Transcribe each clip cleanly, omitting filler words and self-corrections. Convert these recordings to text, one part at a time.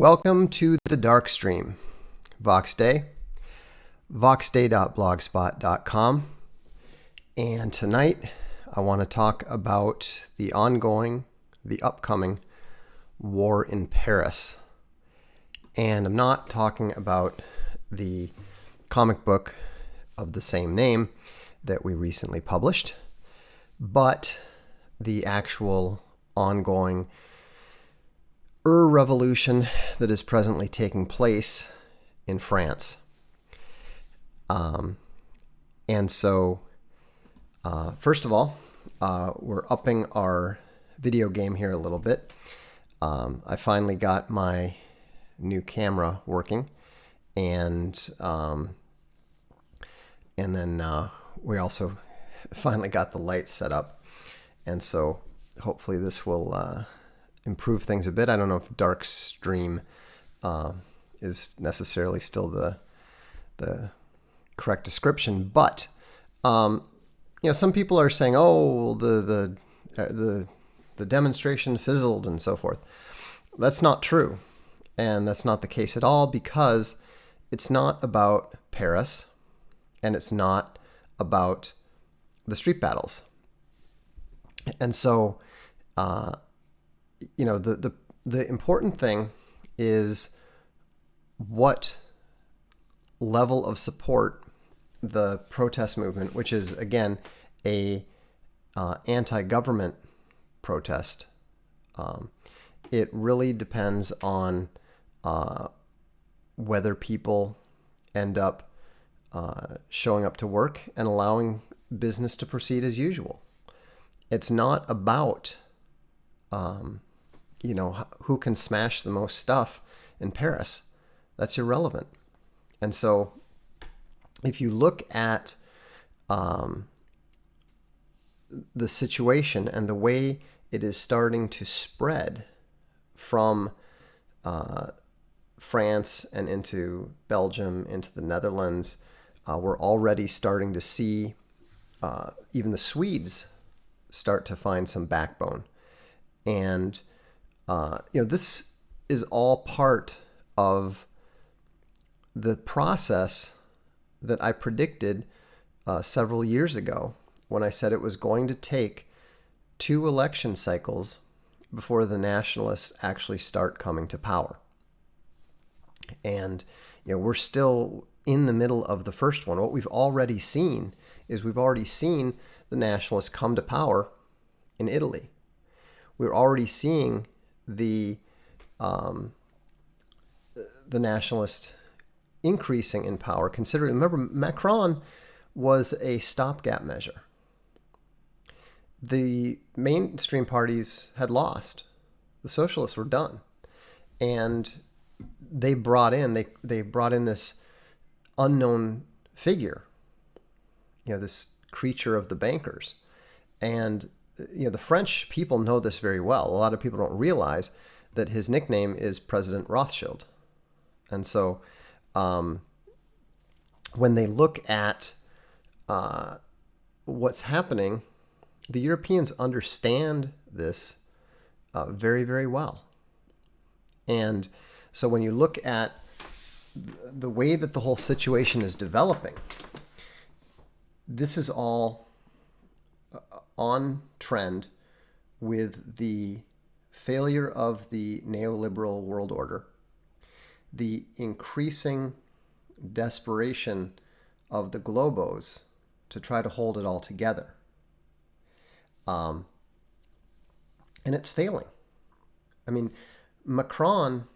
Welcome to the Darkstream, Vox Day, voxday.blogspot.com, and tonight I want to talk about the upcoming war in Paris. And I'm not talking about the comic book of the same name that we recently published, but the actual ongoing revolution that is presently taking place in France. First of all, we're upping our video game here a little bit. I finally got my new camera working, and then we also finally got the lights set up, and so hopefully this will improve things a bit. I don't know if Darkstream is necessarily still the correct description, but some people are saying, "Oh, the demonstration fizzled" and so forth. That's not true, and that's not the case at all, because it's not about Paris, and it's not about the street battles, and so. The important thing is what level of support the protest movement, which is again a anti-government protest. It really depends on whether people end up showing up to work and allowing business to proceed as usual. It's not about who can smash the most stuff in Paris. That's irrelevant. And so if you look at the situation and the way it is starting to spread from France and into Belgium, into the Netherlands, we're already starting to see even the Swedes start to find some backbone. And this is all part of the process that I predicted several years ago when I said it was going to take 2 election cycles before the nationalists actually start coming to power. And we're still in the middle of the first one. What we've already seen is the nationalists come to power in Italy. We're already seeing the nationalists increasing in power. Remember, Macron was a stopgap measure. The mainstream parties had lost. The socialists were done, and they brought in this unknown figure, this creature of the bankers, and the French people know this very well. A lot of people don't realize that his nickname is President Rothschild. And so when they look at what's happening, the Europeans understand this very, very well. And so when you look at the way that the whole situation is developing, this is all on trend with the failure of the neoliberal world order, the increasing desperation of the globos to try to hold it all together. And it's failing. I mean, Macron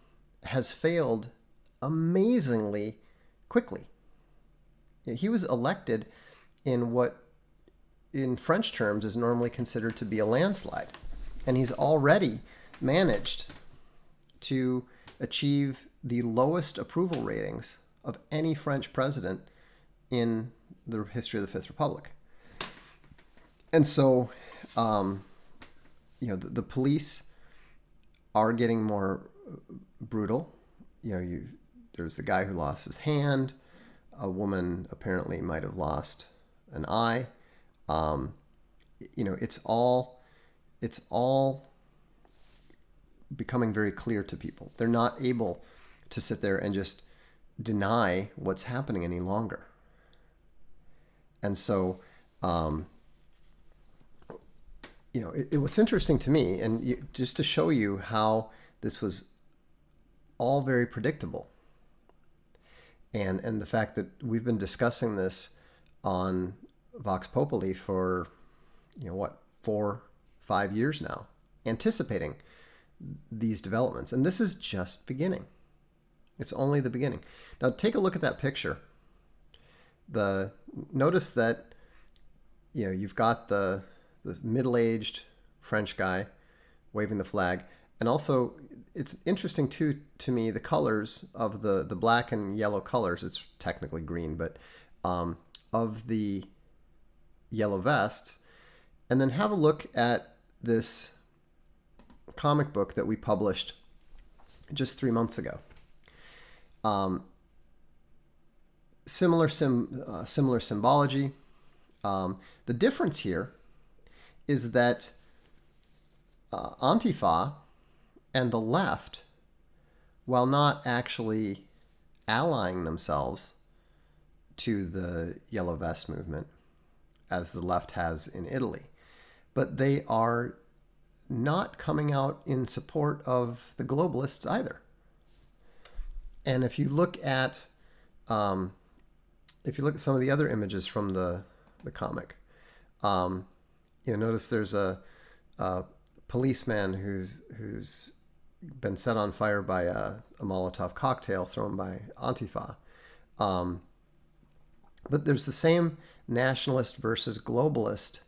has failed amazingly quickly. He was elected in what in French terms is normally considered to be a landslide. And he's already managed to achieve the lowest approval ratings of any French president in the history of the Fifth Republic. And so, the police are getting more brutal. There's the guy who lost his hand. A woman apparently might have lost an eye. It's all becoming very clear to people. They're not able to sit there and just deny what's happening any longer. And so, what's interesting to me, and just to show you how this was all very predictable, and the fact that we've been discussing this on Vox Populi for 4-5 years now, anticipating these developments, and this is just beginning. It's only the beginning. Now take a look at that picture. Notice that you've got the middle-aged French guy waving the flag, and also it's interesting too to me the colors of the black and yellow colors. It's technically green, but of the yellow vests. And then have a look at this comic book that we published just 3 months ago. Similar symbology. The difference here is that Antifa and the left, while not actually allying themselves to the Yellow Vest movement, as the left has in Italy, but they are not coming out in support of the globalists either. And if you look at some of the other images from the comic, notice there's a policeman who's been set on fire by a Molotov cocktail thrown by Antifa. But there's the same nationalist versus globalist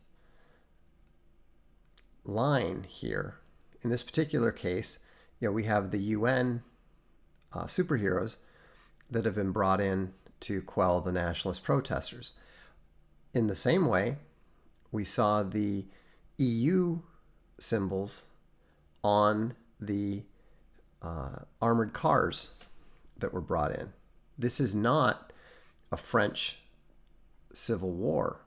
line here. In this particular case, we have the UN superheroes that have been brought in to quell the nationalist protesters. In the same way, we saw the EU symbols on the armored cars that were brought in. This is not a French civil war.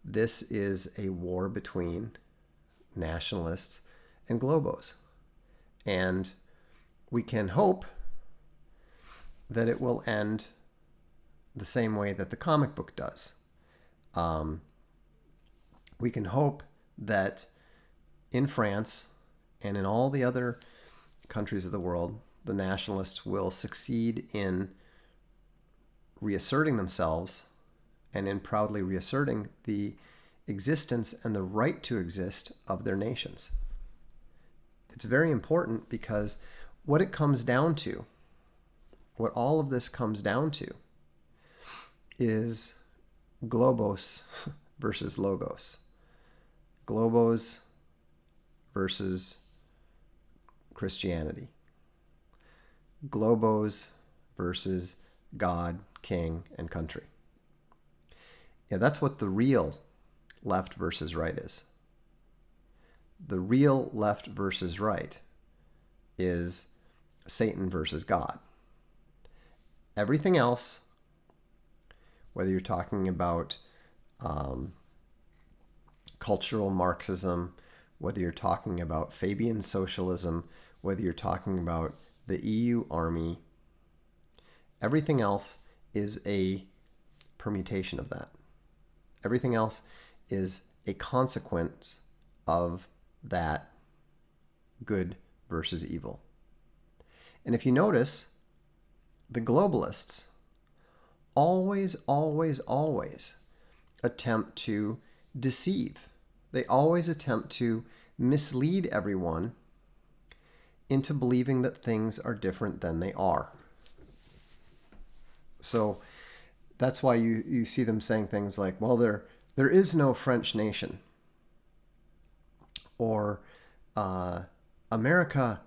This is a war between nationalists and globos. And we can hope that it will end the same way that the comic book does. We can hope that in France and in all the other countries of the world, the nationalists will succeed in reasserting themselves and in proudly reasserting the existence and the right to exist of their nations. It's very important because what it comes down to, what all of this comes down to, is globos versus logos. Globos versus Christianity. Globos versus God, King, and country. That's what the real left versus right is. The real left versus right is Satan versus God. Everything else, whether you're talking about cultural Marxism, whether you're talking about Fabian socialism, whether you're talking about the EU army, everything else is a permutation of that. Everything else is a consequence of that good versus evil. And if you notice, the globalists always attempt to deceive. They always attempt to mislead everyone into believing that things are different than they are. So that's why you see them saying things like, well, there is no French nation. Or America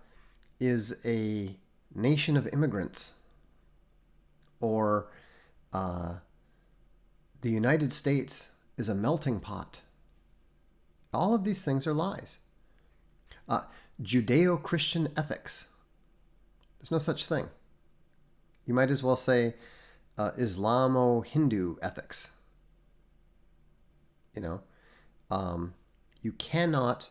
is a nation of immigrants. Or the United States is a melting pot. All of these things are lies. Judeo-Christian ethics. There's no such thing. You might as well say Islamo-Hindu ethics. You cannot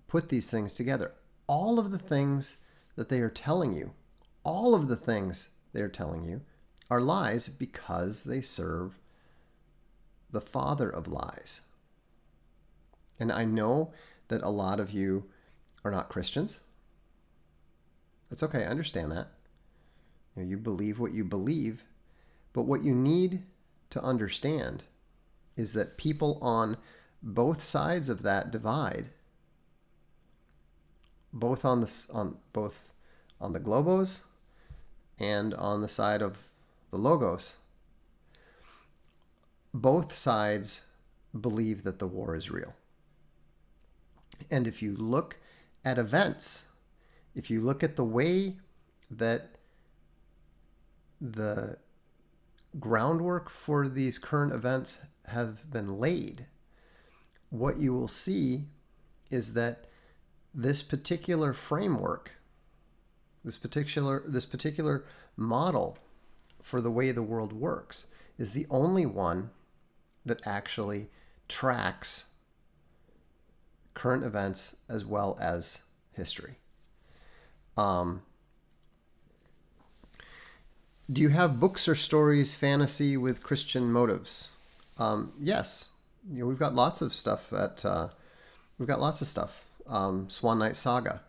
put these things together. all of the things that they are telling you, all of the things they are telling you are lies because they serve the father of lies. And I know that a lot of you are not Christians. It's okay, I understand that. You believe what you believe, but what you need to understand is that people on both sides of that divide, both on the globos and on the side of the logos, both sides believe that the war is real. And if you look at events, if you look at the way that the groundwork for these current events have been laid, what you will see is that this particular framework, this particular model for the way the world works is the only one that actually tracks current events as well as history. Do you have books or stories, fantasy with Christian motives? Yes. We've got lots of stuff Swan Night Saga,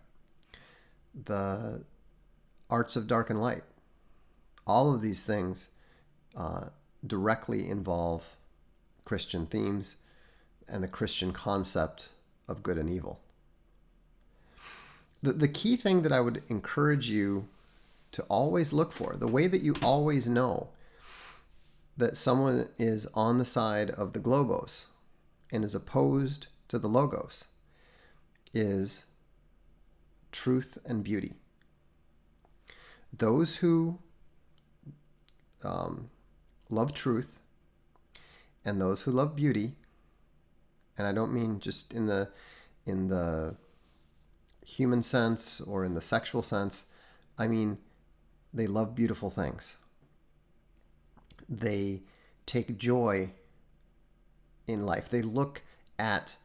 the Arts of Dark and Light. All of these things directly involve Christian themes and the Christian concept of good and evil. The key thing that I would encourage you to always look for, the way that you always know that someone is on the side of the globos and is opposed to the logos, is truth and beauty. Those who love truth and those who love beauty, and I don't mean just in the human sense or in the sexual sense, I mean they love beautiful things. They take joy in life. They look at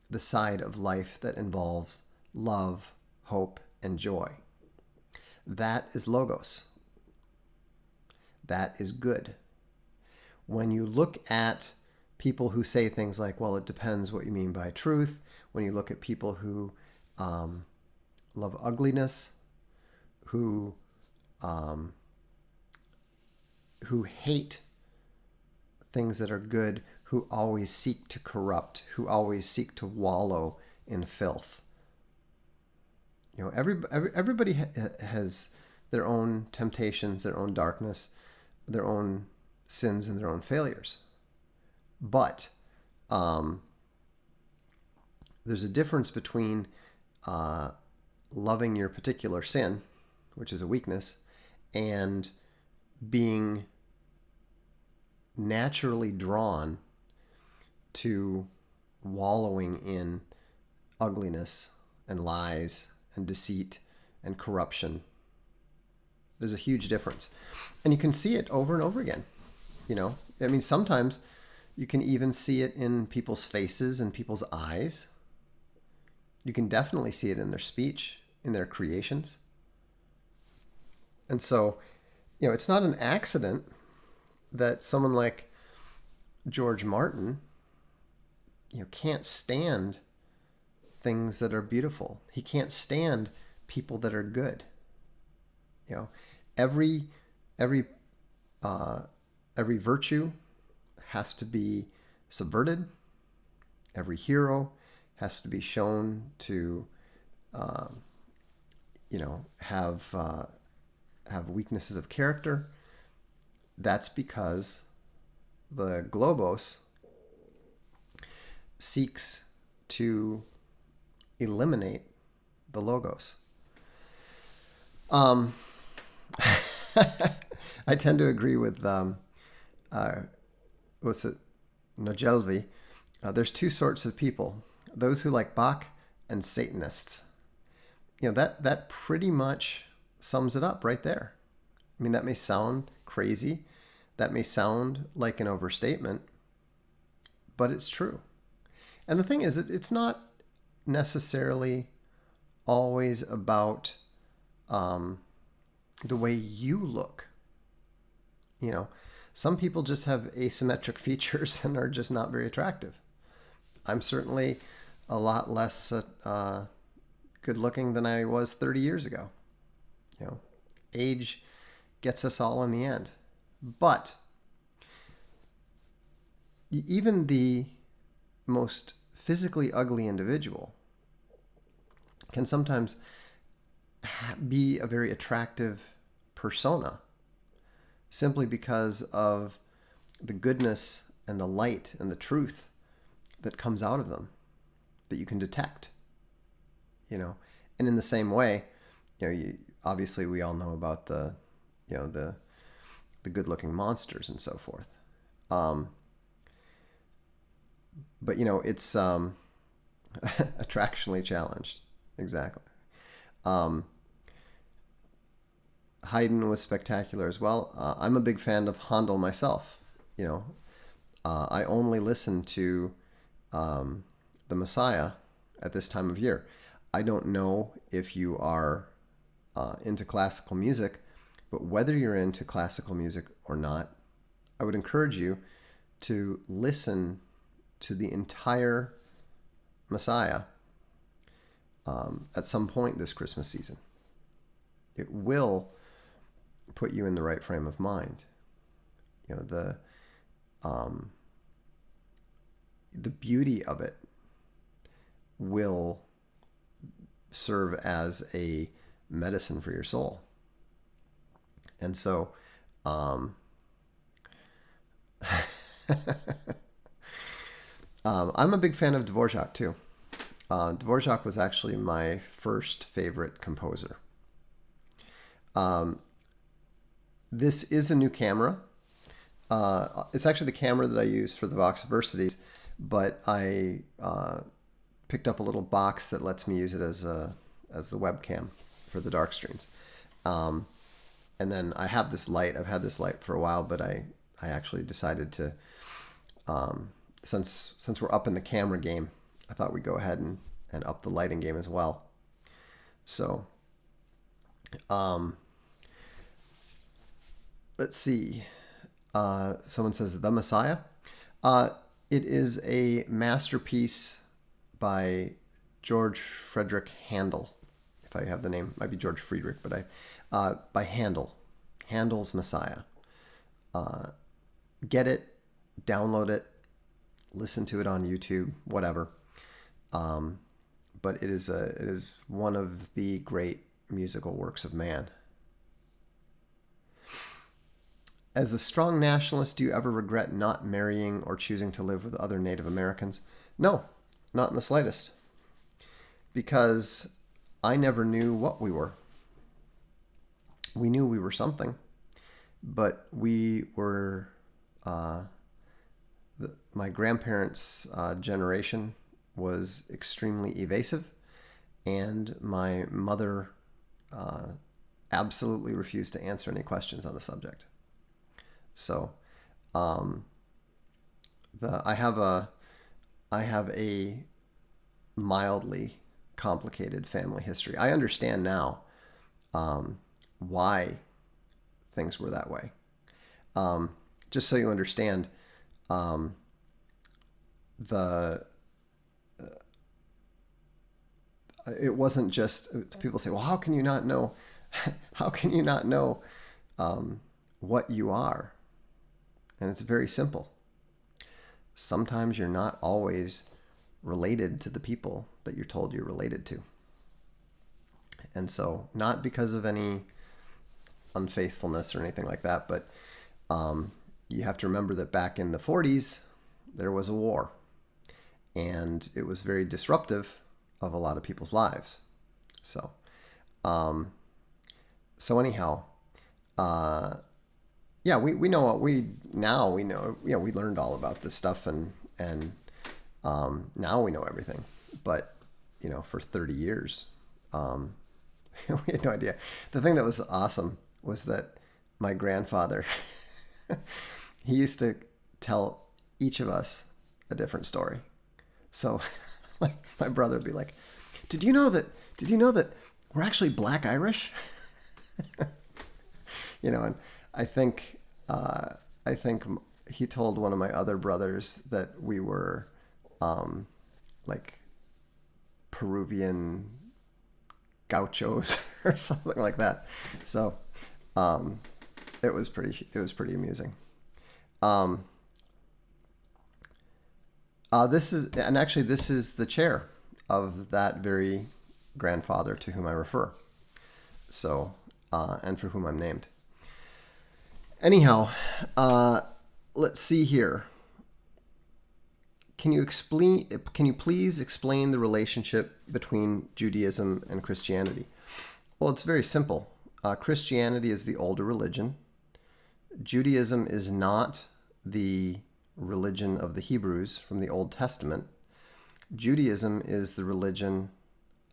the side of life that involves love, hope, and joy. That is logos. That is good. When you look at people who say things like, well, it depends what you mean by truth, when you look at people who love ugliness, who hate things that are good, who always seek to corrupt, who always seek to wallow in filth. Everybody has their own temptations, their own darkness, their own sins, and their own failures. But there's a difference between loving your particular sin, which is a weakness, and being naturally drawn to wallowing in ugliness and lies and deceit and corruption. There's a huge difference. And you can see it over and over again. Sometimes you can even see it in people's faces and people's eyes. You can definitely see it in their speech, in their creations. And so, it's not an accident that someone like George Martin, can't stand things that are beautiful. He can't stand people that are good. Every virtue has to be subverted. Every hero has to be shown to, have weaknesses of character. That's because the globos seeks to eliminate the logos. I tend to agree with Nojelvi. There's two sorts of people: those who like Bach and Satanists. That pretty much sums it up right there. That may sound crazy, that may sound like an overstatement, but it's true. And the thing is, it's not necessarily always about the way you look. You know, some people just have asymmetric features and are just not very attractive. I'm certainly a lot less good looking than I was 30 years ago. You know, age gets us all in the end. But even the most physically ugly individual can sometimes be a very attractive persona simply because of the goodness and the light and the truth that comes out of them that you can detect. You know, and in the same way, you know, obviously we all know about the good-looking monsters and so forth. But you know, it's attractionally challenged. Exactly. Haydn was spectacular as well. I'm a big fan of Handel myself. You know, I only listen to the Messiah at this time of year. I don't know if you are into classical music, but whether you're into classical music or not, I would encourage you to listen to the entire Messiah at some point this Christmas season. It will put you in the right frame of mind. You know, the beauty of it will serve as a medicine for your soul. And so I'm a big fan of Dvorak too. Dvorak was actually my first favorite composer. This is a new camera. It's actually the camera that I use for the Vox Versities, but I picked up a little box that lets me use it as the webcam for the Darkstreams. And then I have this light. I've had this light for a while, but I actually decided to, since we're up in the camera game, I thought we'd go ahead and up the lighting game as well. So, let's see. Someone says The Messiah. It is a masterpiece by George Frederick Handel. If I have the name, it might be George Friedrich, but by Handel. Handel's Messiah. Get it, download it, listen to it on YouTube, whatever. But it is one of the great musical works of man. As a strong nationalist, do you ever regret not marrying or choosing to live with other Native Americans? No, not in the slightest. Because I never knew what we were. We knew we were something, but we were, my grandparents' generation was extremely evasive, and my mother absolutely refused to answer any questions on the subject. So, I have a mildly complicated family history. I understand now why things were that way. Just so you understand, it wasn't just people say, "Well, how can you not know? How can you not know what you are?" And it's very simple. Sometimes you're not always related to the people that you're told you're related to. And so, not because of any unfaithfulness or anything like that, but you have to remember that back in the 40s, there was a war. And it was very disruptive of a lot of people's lives. So, anyhow, yeah, we know what we know, we learned all about this stuff and now we know everything. But, for 30 years, we had no idea. The thing that was awesome was that my grandfather, he used to tell each of us a different story. So my brother would be like, did you know did you know that we're actually Black Irish? And I think he told one of my other brothers that we were like Peruvian gauchos or something like that. So it was pretty amusing. This is the chair of that very grandfather to whom I refer. So, and for whom I'm named. Anyhow, let's see here. Can you please explain the relationship between Judaism and Christianity? Well, it's very simple. Christianity is the older religion. Judaism is not the religion of the Hebrews from the Old Testament. Judaism is the religion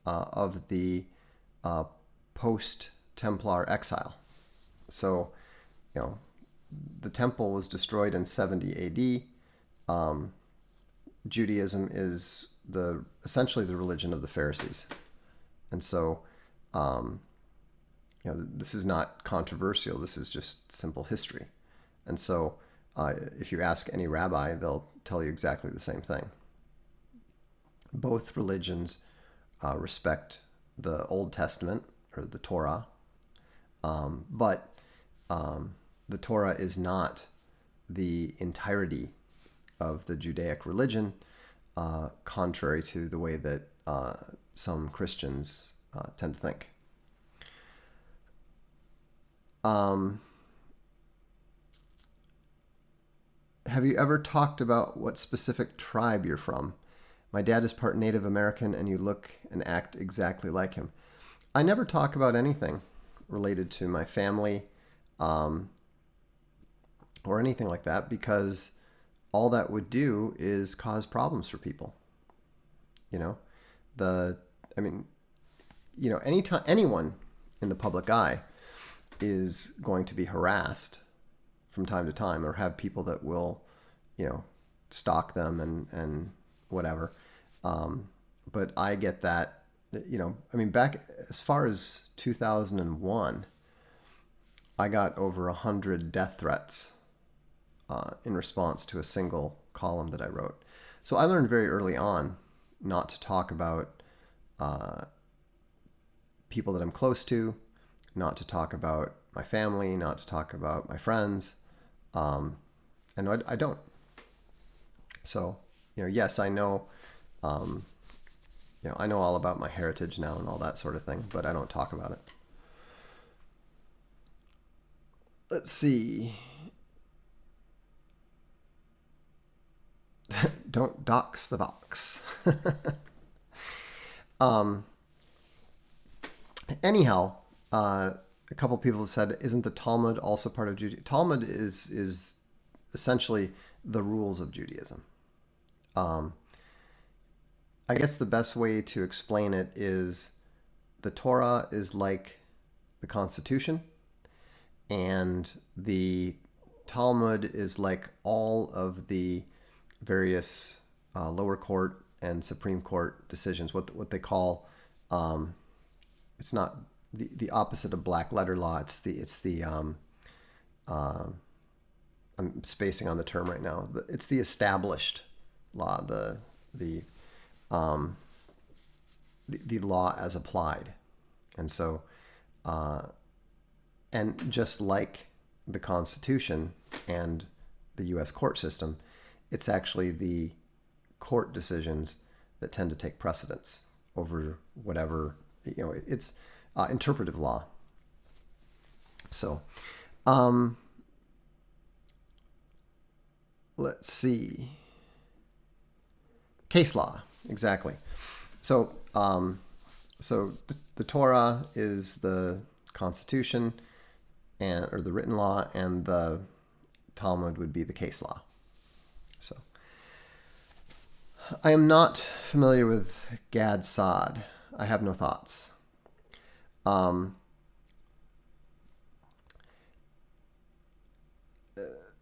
of the post-Templar exile. So, the temple was destroyed in 70 AD. Judaism is essentially the religion of the Pharisees. And so, this is not controversial. This is just simple history. And so, if you ask any rabbi, they'll tell you exactly the same thing. Both religions respect the Old Testament, or the Torah, but the Torah is not the entirety of the Judaic religion, contrary to the way that some Christians tend to think. Have you ever talked about what specific tribe you're from? My dad is part Native American, and you look and act exactly like him. I never talk about anything related to my family or anything like that, because all that would do is cause problems for people. Anytime anyone in the public eye is going to be harassed from time to time, or have people that will, stalk them and whatever. But I get that, back as far as 2001, I got over 100 death threats in response to a single column that I wrote. So I learned very early on not to talk about people that I'm close to, not to talk about my family, not to talk about my friends, and I don't. So, yes, I know, I know all about my heritage now and all that sort of thing, but I don't talk about it. Let's see. Don't dox the vox. Anyhow, a couple people have said, isn't the Talmud also part of Judaism? Talmud is essentially the rules of Judaism. I guess the best way to explain it is the Torah is like the Constitution, and the Talmud is like all of the various lower court and Supreme Court decisions, what they call, it's not the opposite of black letter law. It's the I'm spacing on the term right now. It's the established law, the law as applied. And so, and just like the Constitution and the U.S. court system, it's actually the court decisions that tend to take precedence over whatever, it's interpretive law. So, let's see. Case law, exactly. So, the Torah is the Constitution, or the written law, and the Talmud would be the case law. So, I am not familiar with Gad Saad. I have no thoughts.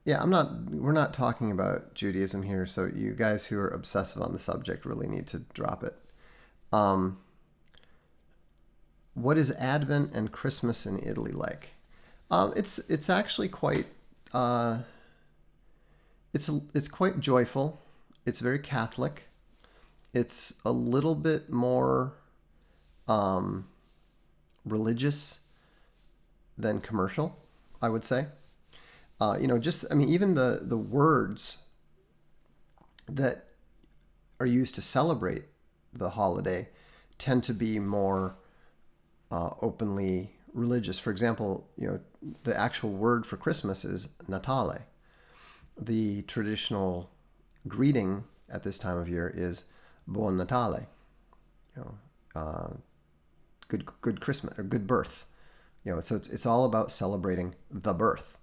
Yeah, we're not talking about Judaism here, so you guys who are obsessive on the subject really need to drop it. what is Advent and Christmas in Italy like? It's actually quite it's quite joyful. It's very Catholic. It's a little bit more religious than commercial, I would say. Even the words that are used to celebrate the holiday tend to be more openly religious. For example, the actual word for Christmas is Natale. The traditional greeting at this time of year is Buon Natale. Good Christmas or good birth. So it's all about celebrating the birth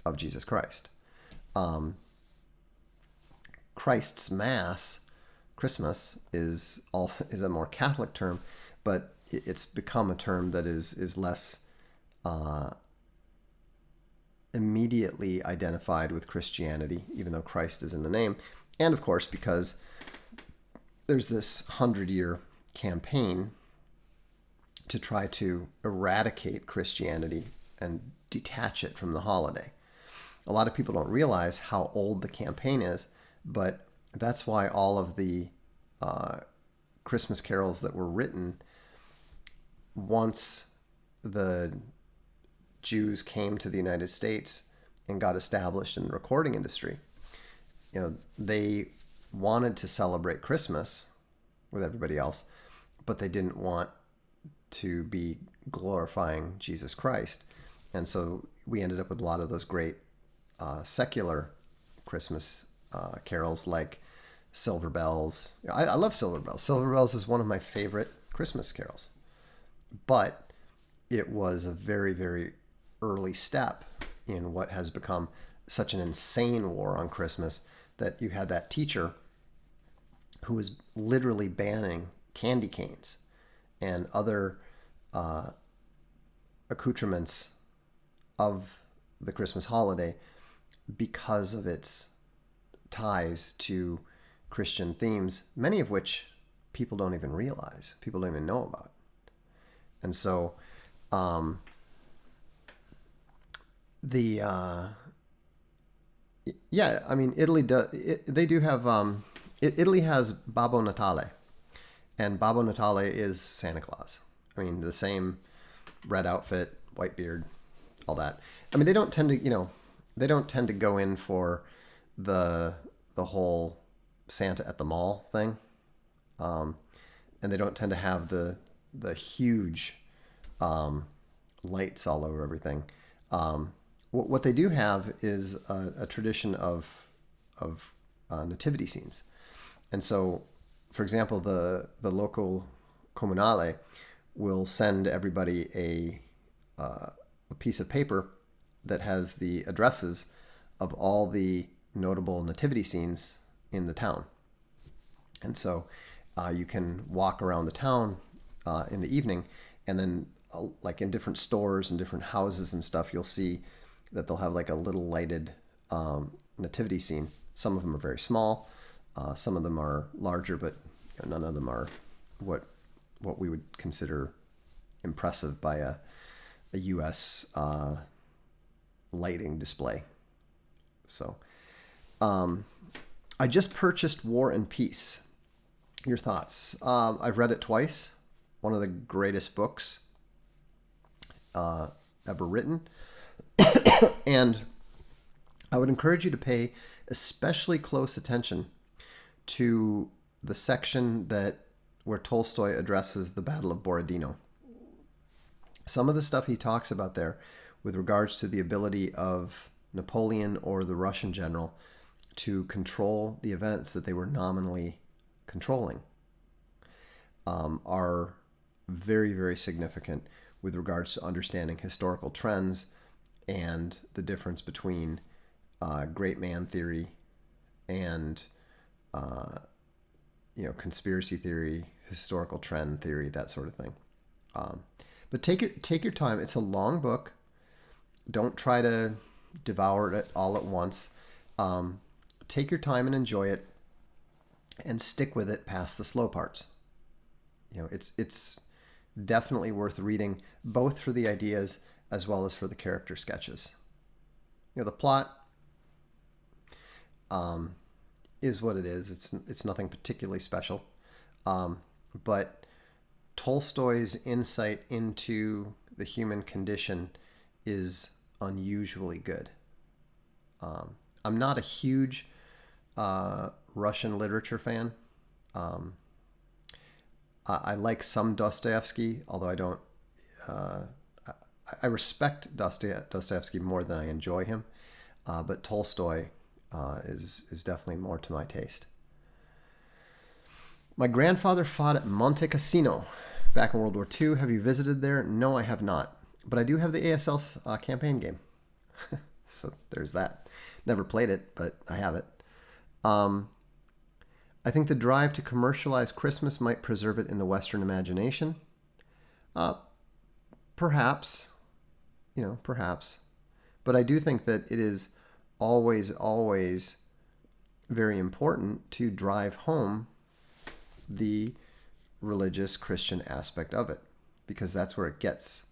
of Jesus Christ. Christ's Mass, Christmas, is a more Catholic term, but it's become a term that is less immediately identified with Christianity, even though Christ is in the name. And of course, because there's this 100-year campaign to try to eradicate Christianity and detach it from the holiday. A lot of people don't realize how old the campaign is, but that's why all of the Christmas carols that were written once the Jews came to the United States and got established in the recording industry, they wanted to celebrate Christmas with everybody else, but they didn't want to be glorifying Jesus Christ. And so we ended up with a lot of those great secular Christmas carols like Silver Bells. I love Silver Bells. Silver Bells is one of my favorite Christmas carols. But it was a very, very early step in what has become such an insane war on Christmas that you had that teacher who was literally banning candy canes and other accoutrements of the Christmas holiday because of its ties to Christian themes, many of which people don't even realize, people don't even know about. And so Italy Italy has Babbo Natale, and Babbo Natale is Santa Claus. The same red outfit, white beard, all that. They don't tend to go in for the whole Santa at the mall thing, and they don't tend to have the huge lights all over everything. What they do have is a tradition of nativity scenes, and so, for example, the local comunale will send everybody a piece of paper that has the addresses of all the notable nativity scenes in the town. And so you can walk around the town in the evening, and then like in different stores and different houses and stuff, you'll see that they'll have like a little lighted nativity scene. Some of them are very small. Some of them are larger, but none of them are what we would consider impressive by a U.S. lighting display. So I just purchased War and Peace. Your thoughts? I've read it twice. One of the greatest books ever written. And I would encourage you to pay especially close attention to the section where Tolstoy addresses the Battle of Borodino. Some of the stuff he talks about there with regards to the ability of Napoleon or the Russian general to control the events that they were nominally controlling are very, very significant with regards to understanding historical trends and the difference between great man theory and conspiracy theory, historical trend theory, that sort of thing. But take your time. It's a long book. Don't try to devour it all at once. Take your time and enjoy it, and stick with it past the slow parts. It's Definitely worth reading, both for the ideas as well as for the character sketches. The plot is what it is. It's nothing particularly special, but Tolstoy's insight into the human condition is unusually good. I'm not a huge Russian literature fan. I like some Dostoevsky, although I don't. I respect Dostoevsky more than I enjoy him, but Tolstoy is definitely more to my taste. My grandfather fought at Monte Cassino back in World War II. Have you visited there? No, I have not, but I do have the ASL campaign game. So there's that. Never played it, but I have it. I think the drive to commercialize Christmas might preserve it in the Western imagination. Perhaps, perhaps. But I do think that it is always, always very important to drive home the religious Christian aspect of it, because that's where it gets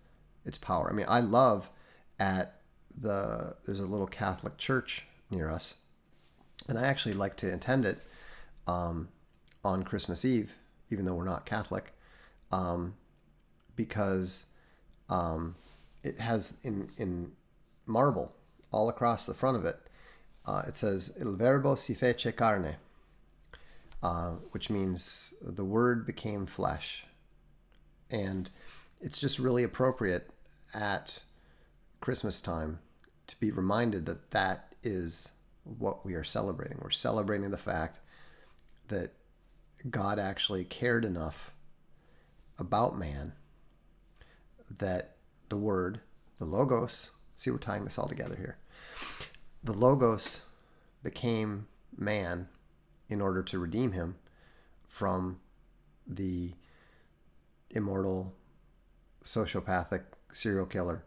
its power. I mean, I love there's a little Catholic church near us, and I actually like to attend it on Christmas Eve, even though we're not Catholic, because it has in marble all across the front of it, it says Il verbo si fece carne, which means the word became flesh. And it's just really appropriate at Christmas time to be reminded that that is what we are celebrating. We're celebrating the fact that God actually cared enough about man that the Word, the Logos, see, we're tying this all together here. The Logos became man in order to redeem him from the immortal sociopathic serial killer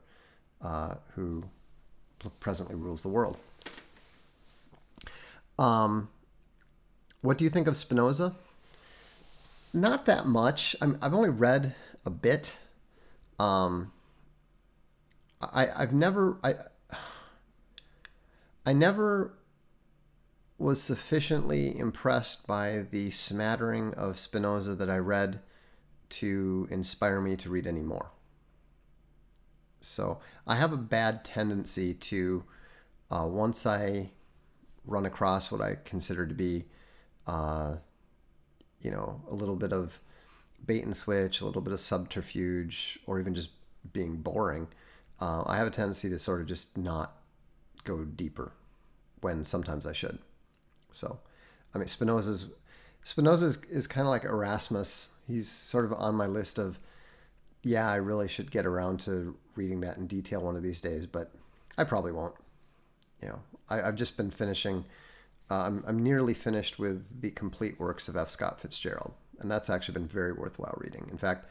who presently rules the world. What do you think of Spinoza? Not that much. I've only read a bit. I never was sufficiently impressed by the smattering of Spinoza that I read to inspire me to read any more. So I have a bad tendency to, once I run across what I consider to be, a little bit of bait and switch, a little bit of subterfuge, or even just being boring, I have a tendency to sort of just not go deeper when sometimes I should. So, I mean, Spinoza is kind of like Erasmus. He's sort of on my list of, yeah, I really should get around to reading that in detail one of these days, but I probably won't. I've just been finishing. I'm nearly finished with the complete works of F. Scott Fitzgerald, and that's actually been very worthwhile reading. In fact,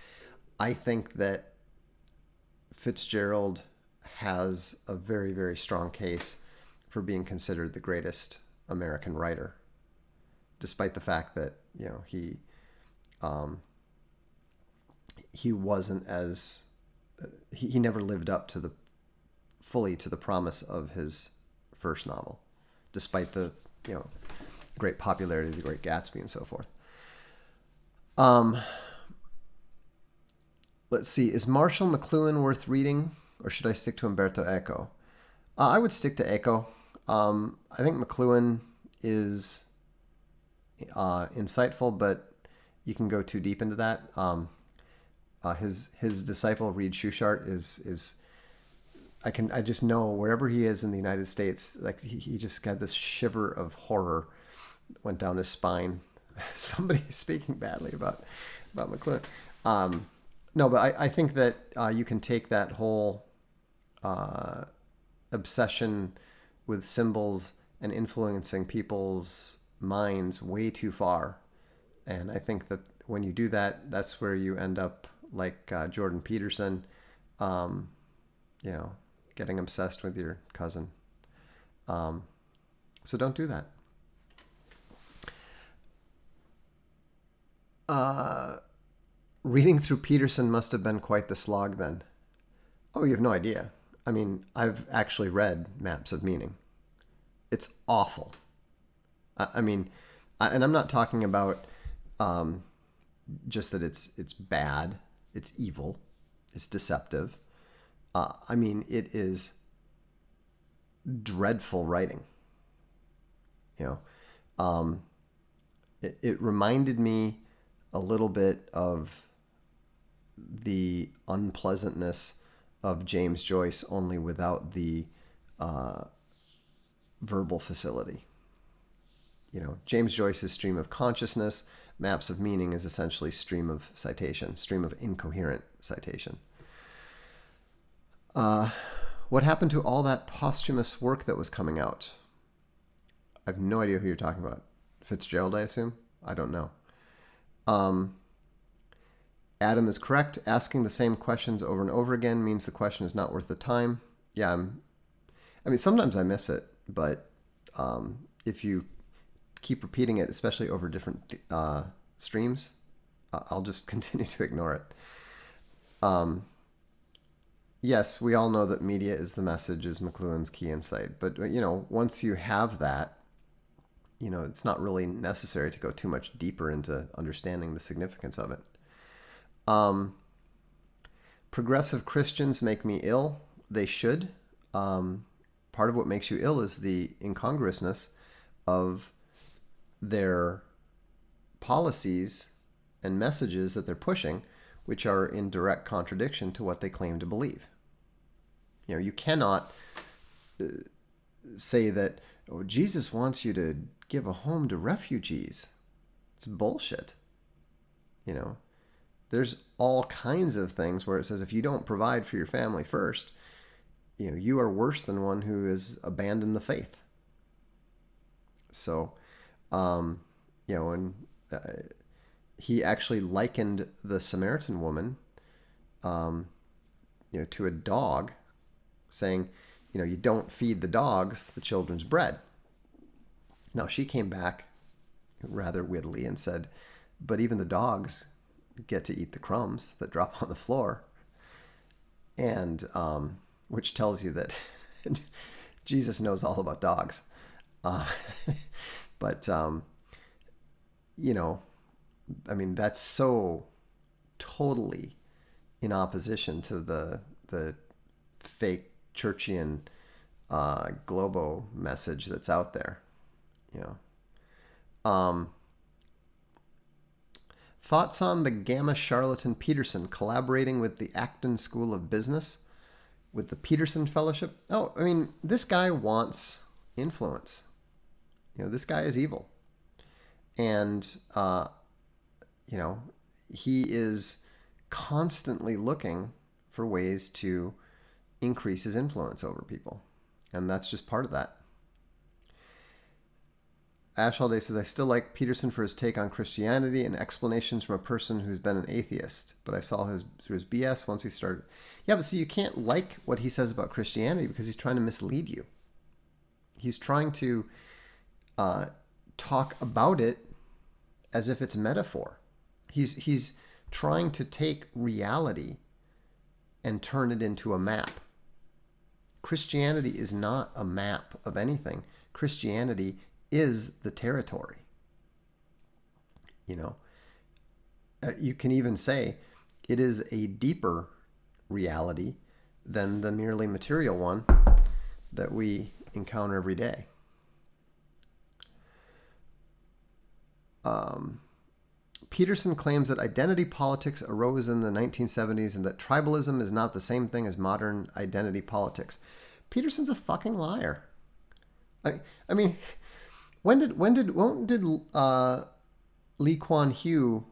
I think that Fitzgerald has a very, very strong case for being considered the greatest American writer, despite the fact that he wasn't as he never lived up to fully to the promise of his first novel, despite the great popularity of The Great Gatsby and so forth. Let's see. Is Marshall McLuhan worth reading, or should I stick to Umberto Eco? I would stick to Eco. I think McLuhan is insightful, but you can go too deep into that. His disciple Reed Schuchart is I just know wherever he is in the United States, like he just got this shiver of horror went down his spine. Somebody speaking badly about McLuhan. No, but I think that you can take that whole obsession with symbols and influencing people's minds way too far. And I think that when you do that, that's where you end up like Jordan Peterson, getting obsessed with your cousin. So don't do that. reading through Peterson must have been quite the slog then. Oh, you have no idea. I mean, I've actually read Maps of Meaning. It's awful. I mean, and I'm not talking about just that it's bad, it's evil, it's deceptive. I mean, it is dreadful writing. You know, it reminded me a little bit of the unpleasantness of James Joyce, only without the verbal facility. You know, James Joyce's stream of consciousness, Maps of Meaning is essentially stream of citation, stream of incoherent citation. What happened to all that posthumous work that was coming out? I have no idea who you're talking about. Fitzgerald, I assume? I don't know. Adam is correct. Asking the same questions over and over again means the question is not worth the time. Yeah, I mean, sometimes I miss it, but if you keep repeating it, especially over different streams, I'll just continue to ignore it. Yes, we all know that media is the message is McLuhan's key insight. But, you know, once you have that, you know, it's not really necessary to go too much deeper into understanding the significance of it. Progressive Christians make me ill. They should. Part of what makes you ill is the incongruousness of their policies and messages that they're pushing, which are in direct contradiction to what they claim to believe. You know, you cannot say that, oh, Jesus wants you to give a home to refugees. It's bullshit. You know, there's all kinds of things where it says if you don't provide for your family first, you know, you are worse than one who has abandoned the faith. So, you know, and he actually likened the Samaritan woman, you know, to a dog, saying, you know, you don't feed the dogs the children's bread. Now, she came back rather wittily and said, but even the dogs get to eat the crumbs that drop on the floor. And which tells you that Jesus knows all about dogs. But, you know, I mean, that's so totally in opposition to the fake churchian globo message that's out there. You know. Thoughts on the Gamma charlatan Peterson collaborating with the Acton School of Business with the Peterson Fellowship? Oh, I mean, this guy wants influence. You know, this guy is evil. And, you know, he is constantly looking for ways to increase his influence over people. And that's just part of that. Ash Holiday says, I still like Peterson for his take on Christianity and explanations from a person who's been an atheist. But I saw through his BS once he started. Yeah, but see, you can't like what he says about Christianity because he's trying to mislead you. He's trying to talk about it as if it's metaphor. He's trying to take reality and turn it into a map. Christianity is not a map of anything. Christianity is the territory. You know, you can even say it is a deeper reality than the merely material one that we encounter every day. Peterson claims that identity politics arose in the 1970s and that tribalism is not the same thing as modern identity politics. Peterson's a fucking liar. I mean, when did Lee Kuan Yew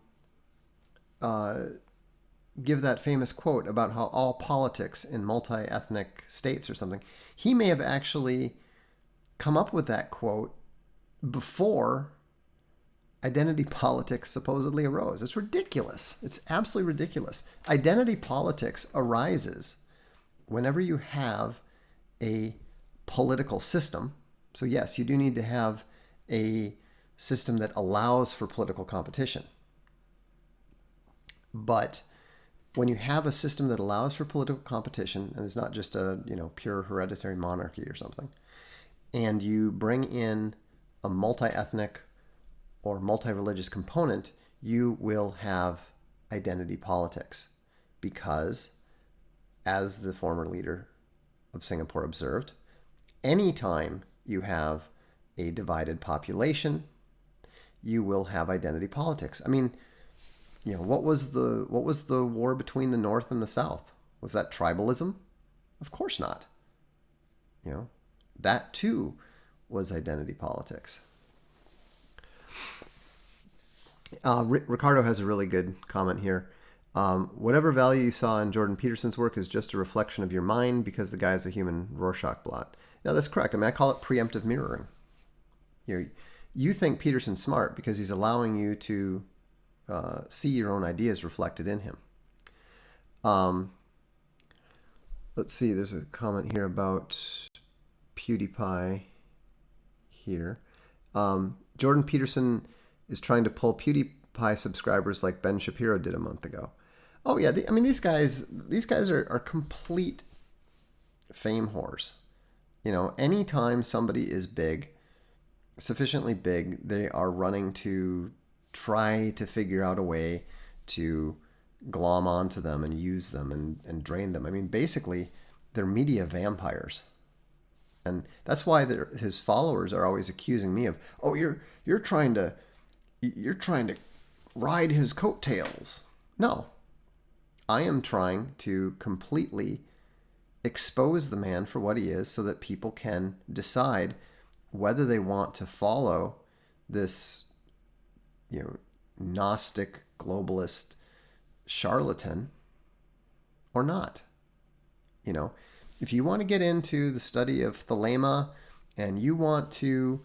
give that famous quote about how all politics in multi-ethnic states or something? He may have actually come up with that quote before identity politics supposedly arose. It's ridiculous. It's absolutely ridiculous. Identity politics arises whenever you have a political system. So yes, you do need to have a system that allows for political competition. But when you have a system that allows for political competition, and it's not just a pure hereditary monarchy or something, and you bring in a multi-ethnic or multi-religious component, you will have identity politics. Because, as the former leader of Singapore observed, anytime you have a divided population, you will have identity politics. I mean, what was the war between the North and the South? Was that tribalism? Of course not. That too was identity politics. Ricardo has a really good comment here. Whatever value you saw in Jordan Peterson's work is just a reflection of your mind because the guy is a human Rorschach blot. Now, that's correct. I mean, I call it preemptive mirroring. You think Peterson's smart because he's allowing you to see your own ideas reflected in him. Let's see. There's a comment here about PewDiePie here. Jordan Peterson is trying to pull PewDiePie subscribers like Ben Shapiro did a month ago. Oh yeah, these guys are complete fame whores. Anytime somebody is big, sufficiently big, they are running to try to figure out a way to glom onto them and use them and drain them. I mean, basically, they're media vampires. And that's why his followers are always accusing me of, oh, you're trying to ride his coattails. No. I am trying to completely expose the man for what he is so that people can decide whether they want to follow this, Gnostic globalist charlatan or not. If you want to get into the study of thelema and you want to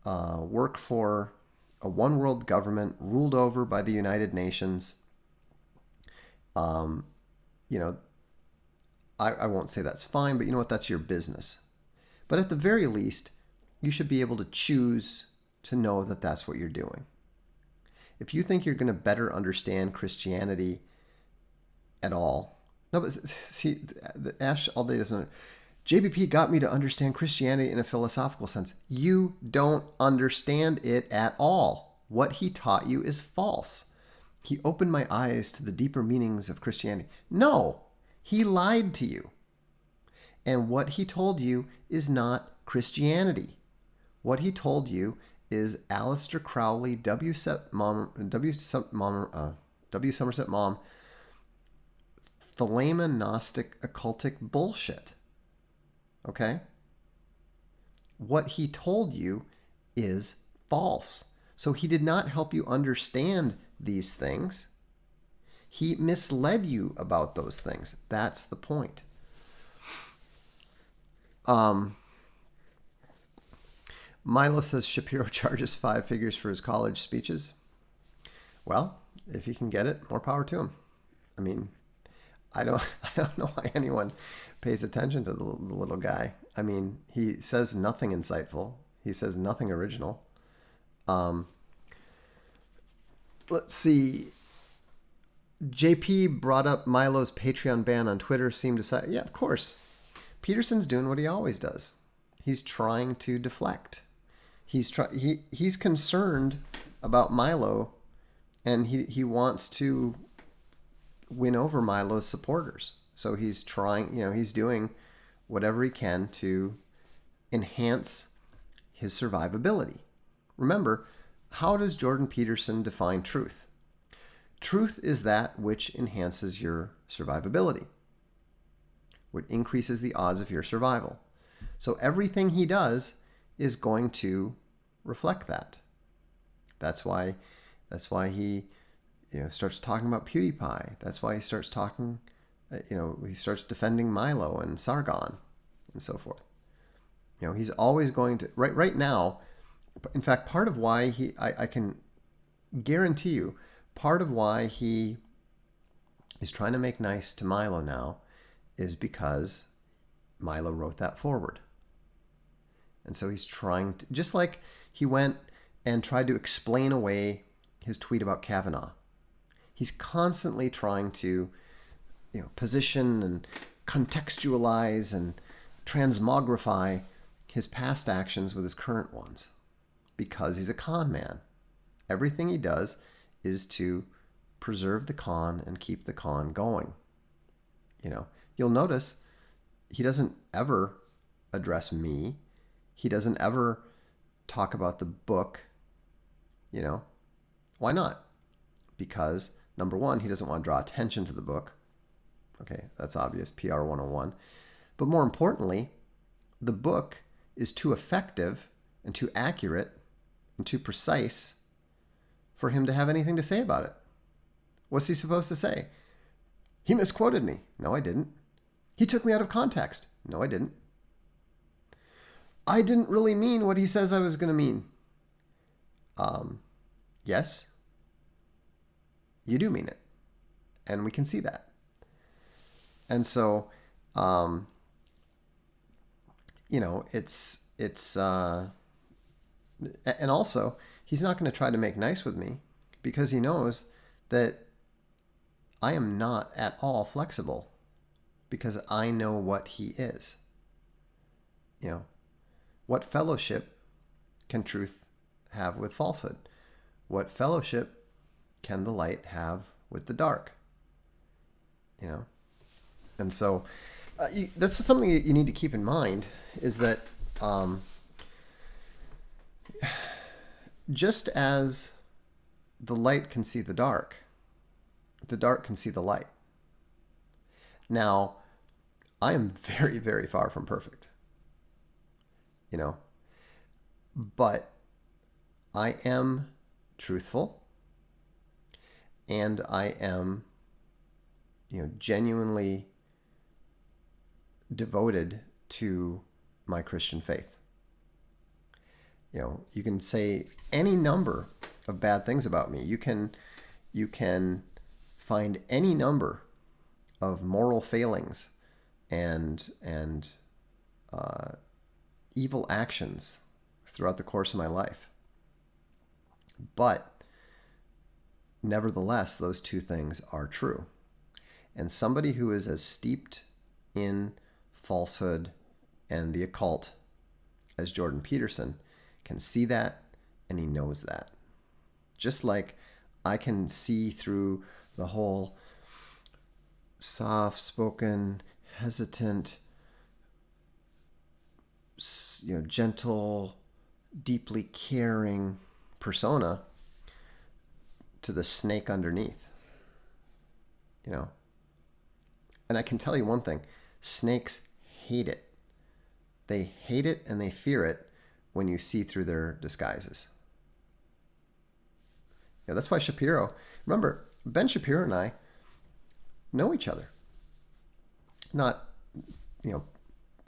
work for a one world government ruled over by the United Nations, I won't say that's fine, but you know what? That's your business. But at the very least, you should be able to choose to know that that's what you're doing. If you think you're going to better understand Christianity at all, no, but see, Ash all day doesn't. JBP got me to understand Christianity in a philosophical sense. You don't understand it at all. What he taught you is false. He opened my eyes to the deeper meanings of Christianity. No, he lied to you. And what he told you is not Christianity. What he told you is Aleister Crowley, W. Somerset Maugham, thelema Gnostic occultic bullshit. Okay? What he told you is false. So he did not help you understand these things. He misled you about those things. That's the point. Milo says Shapiro charges 5 figures for his college speeches. Well, if he can get it, more power to him. I mean, I don't know why anyone pays attention to the little guy. I mean, he says nothing insightful. He says nothing original. Let's see. JP brought up Milo's Patreon ban on Twitter. Seemed to say, yeah, of course. Peterson's doing what he always does. He's trying to deflect. He's concerned about Milo, and he wants to win over Milo's supporters. So he's trying, he's doing whatever he can to enhance his survivability. Remember, how does Jordan Peterson define truth? Truth is that which enhances your survivability, which increases the odds of your survival. So everything he does is going to reflect that. That's why he starts talking about PewDiePie. That's why he starts talking, he starts defending Milo and Sargon and so forth. He's always going to, right now, in fact, part of why I can guarantee you, part of why he is trying to make nice to Milo now is because Milo wrote that forward. And so he's trying to, just like he went and tried to explain away his tweet about Kavanaugh. He's constantly trying to, position and contextualize and transmogrify his past actions with his current ones, because he's a con man. Everything he does is to preserve the con and keep the con going. You'll notice he doesn't ever address me. He doesn't ever talk about the book. Why not? Because, number one, he doesn't want to draw attention to the book. Okay, that's obvious, PR 101. But more importantly, the book is too effective and too accurate and too precise for him to have anything to say about it. What's he supposed to say? He misquoted me. No, I didn't. He took me out of context. No, I didn't. I didn't really mean what he says I was going to mean. Yes, you do mean it. And we can see that. And so, and also, he's not going to try to make nice with me because he knows that I am not at all flexible, because I know what he is. What fellowship can truth have with falsehood? What fellowship can the light have with the dark? And so that's something that you need to keep in mind, is that just as the light can see the dark can see the light. Now, I am very, very far from perfect, but I am truthful, and I am, genuinely devoted to my Christian faith. You can say any number of bad things about me. You can find any number of moral failings and evil actions throughout the course of my life. But nevertheless, those two things are true. And somebody who is as steeped in falsehood and the occult as Jordan Peterson can see that, and he knows that. Just like I can see through the whole soft-spoken, hesitant, gentle, deeply caring persona to the snake underneath. And I can tell you one thing, snakes hate it. They hate it and they fear it when you see through their disguises. That's why remember, Ben Shapiro and I know each other. Not,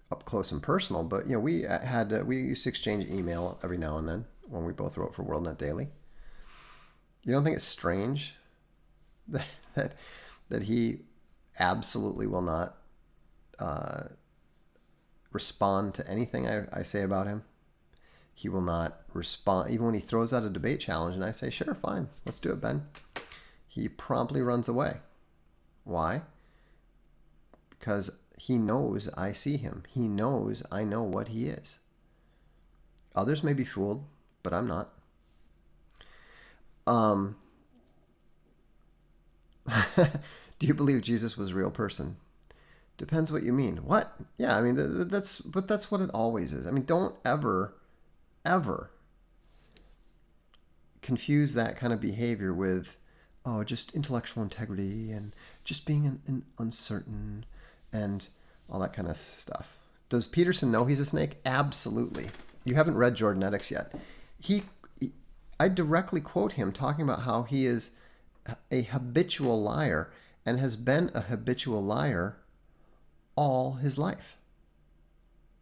up close and personal, but, we used to exchange email every now and then when we both wrote for WorldNet Daily. You don't think it's strange that he absolutely will not respond to anything I say about him? He will not respond, even when he throws out a debate challenge and I say, sure, fine, let's do it, Ben. He promptly runs away. Why? Because he knows I see him. He knows I know what he is. Others may be fooled, but I'm not. Do you believe Jesus was a real person? Depends what you mean. What? Yeah, that's what it always is. Don't ever confuse that kind of behavior with, just intellectual integrity and just being uncertain and all that kind of stuff. Does Peterson know he's a snake? Absolutely. You haven't read Jordanetics yet. I directly quote him talking about how he is a habitual liar and has been a habitual liar all his life.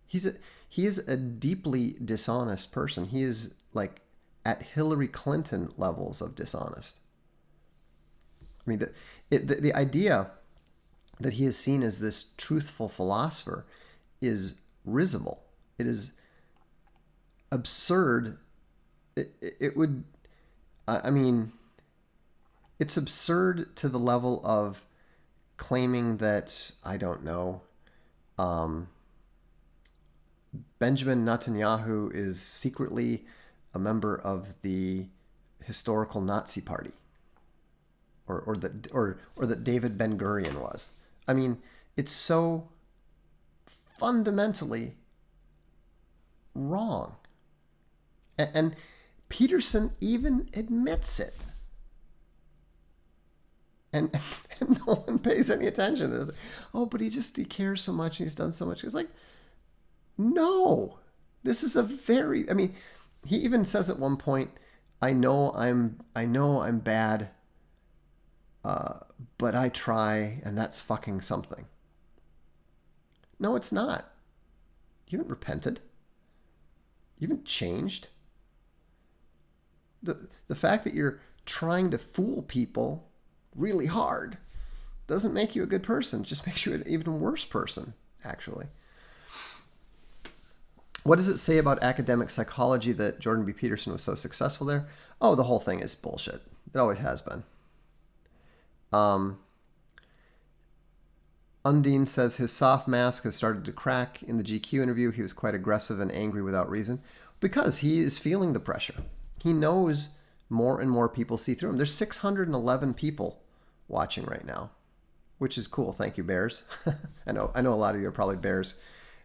He is a deeply dishonest person. He is like at Hillary Clinton levels of dishonest. The idea that he is seen as this truthful philosopher is risible. It is absurd. It would, It's absurd to the level of claiming that, I don't know, Benjamin Netanyahu is secretly a member of the historical Nazi party, or that David Ben Gurion was. I mean, it's so fundamentally wrong. And Peterson even admits it. And no one pays any attention to this. Oh, but he cares so much and he's done so much. It's like, no. This is I mean, he even says at one point, I know I'm bad, but I try, and that's fucking something. No, it's not. You haven't repented. You haven't changed. The fact that you're trying to fool people really hard doesn't make you a good person. It just makes you an even worse person, actually. What does it say about academic psychology that Jordan B. Peterson was so successful there? Oh, the whole thing is bullshit. It always has been. Undine says his soft mask has started to crack. In the GQ interview, he was quite aggressive and angry without reason because he is feeling the pressure. He knows more and more people see through him. There's 611 people watching right now, which is cool. Thank you, Bears. I know a lot of you are probably Bears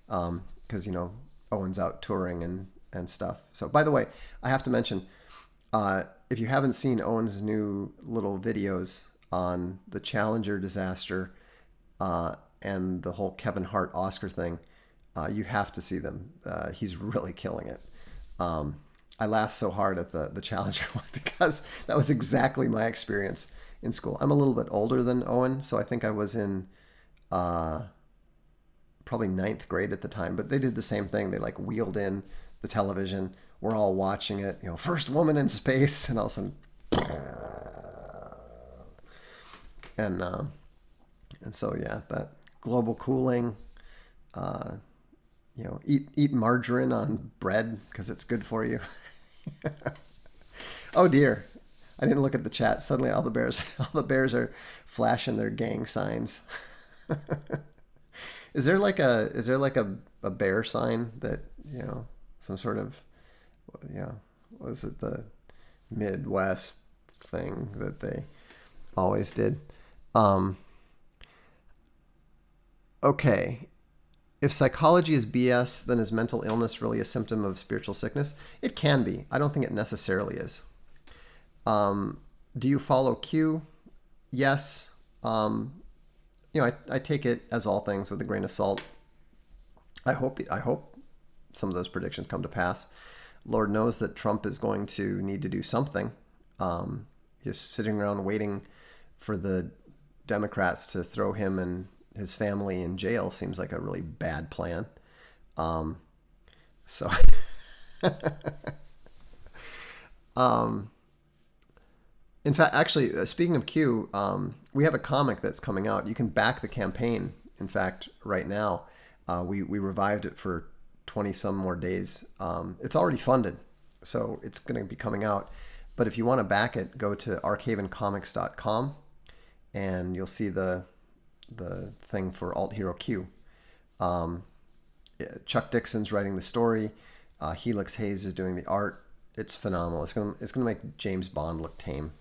because, Owen's out touring and stuff. So, by the way, I have to mention, if you haven't seen Owen's new little videos on the Challenger disaster and the whole Kevin Hart Oscar thing, you have to see them. He's really killing it. I laughed so hard at the Challenger one because that was exactly my experience in school. I'm a little bit older than Owen, so I think I was in probably 9th grade at the time, but they did the same thing. They wheeled in the television. We're all watching it, first woman in space, and all of a sudden, and so yeah, that global cooling, eat margarine on bread because it's good for you. Oh dear, I didn't look at the chat. Suddenly, all the bears are flashing their gang signs. Is there a bear sign that, some sort of, what is it, the Midwest thing that they always did? Okay. If psychology is BS, then is mental illness really a symptom of spiritual sickness? It can be. I don't think it necessarily is. Do you follow Q? Yes. I take it as all things with a grain of salt. I hope some of those predictions come to pass. Lord knows that Trump is going to need to do something. Just sitting around waiting for the Democrats to throw him and his family in jail seems like a really bad plan. So, in fact, actually, speaking of Q, we have a comic that's coming out. You can back the campaign. In fact, right now, we revived it for 20 some more days. It's already funded, so it's going to be coming out. But if you want to back it, go to arkhavencomics.com and you'll see the thing for Alt Hero Q. Chuck Dixon's writing the story. Helix Hayes is doing the art. It's phenomenal. It's gonna make James Bond look tame.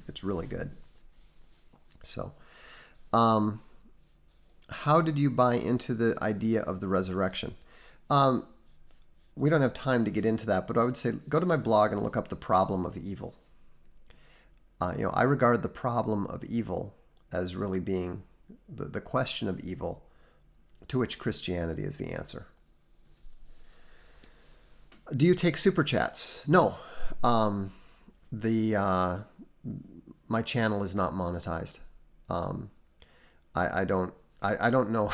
It's really good. So, how did you buy into the idea of the resurrection? We don't have time to get into that, but I would say go to my blog and look up the problem of evil. I regard the problem of evil as really being the question of evil, to which Christianity is the answer. Do you take super chats? No. My channel is not monetized. I don't know.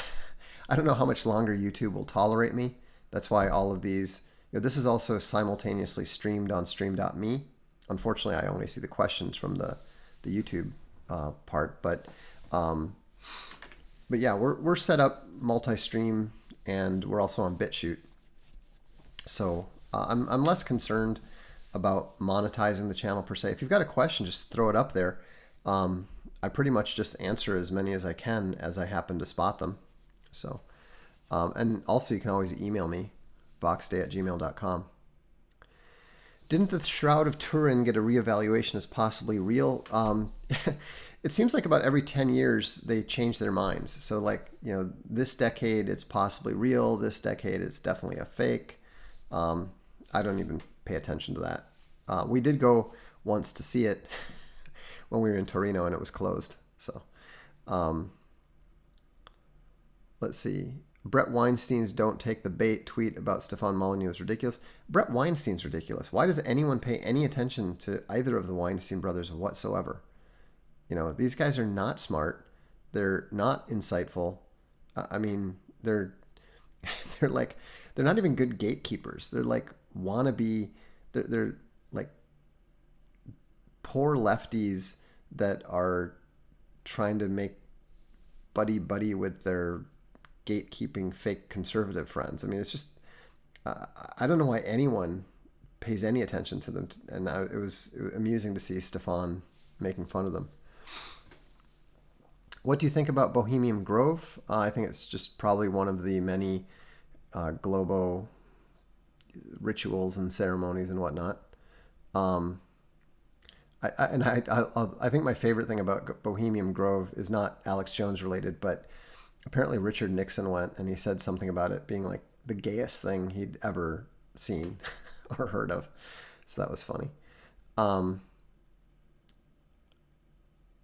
I don't know how much longer YouTube will tolerate me. That's why all of these. This is also simultaneously streamed on stream.me. Unfortunately, I only see the questions from the YouTube part, but yeah, we're set up multi-stream, and we're also on BitChute. So I'm less concerned about monetizing the channel per se. If you've got a question, just throw it up there. I pretty much just answer as many as I can as I happen to spot them. So, and also you can always email me, voxday@gmail.com. Didn't the Shroud of Turin get a reevaluation as possibly real? It seems like about every 10 years they change their minds. So like, this decade it's possibly real. This decade it's definitely a fake. I don't even pay attention to that. We did go once to see it when we were in Torino and it was closed. So let's see. Brett Weinstein's "Don't Take the Bait" tweet about Stefan Molyneux is ridiculous. Brett Weinstein's ridiculous. Why does anyone pay any attention to either of the Weinstein brothers whatsoever? These guys are not smart. They're not insightful. I mean, they're like, they're not even good gatekeepers. They're like wannabe. They're like poor lefties that are trying to make buddy with their gatekeeping fake conservative friends. I mean, it's just, I don't know why anyone pays any attention to them. And it was amusing to see Stefan making fun of them. What do you think about Bohemian Grove? I think it's just probably one of the many Globo rituals and ceremonies and whatnot. I think my favorite thing about Bohemian Grove is not Alex Jones related, but apparently Richard Nixon went and he said something about it being like the gayest thing he'd ever seen or heard of. So that was funny.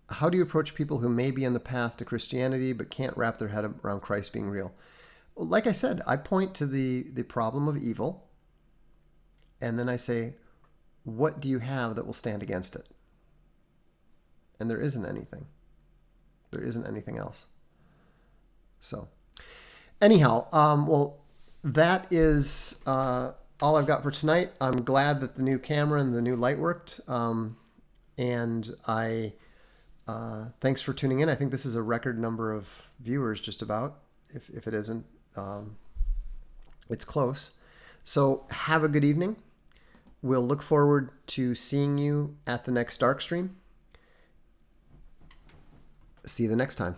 How do you approach people who may be on the path to Christianity but can't wrap their head around Christ being real? Well, like I said, I point to the problem of evil, and then I say, what do you have that will stand against it? And there isn't anything. There isn't anything else. So, anyhow, well, that is all I've got for tonight. I'm glad that the new camera and the new light worked, and I thanks for tuning in. I think this is a record number of viewers, just about. If it isn't, it's close. So have a good evening. We'll look forward to seeing you at the next Darkstream. See you the next time.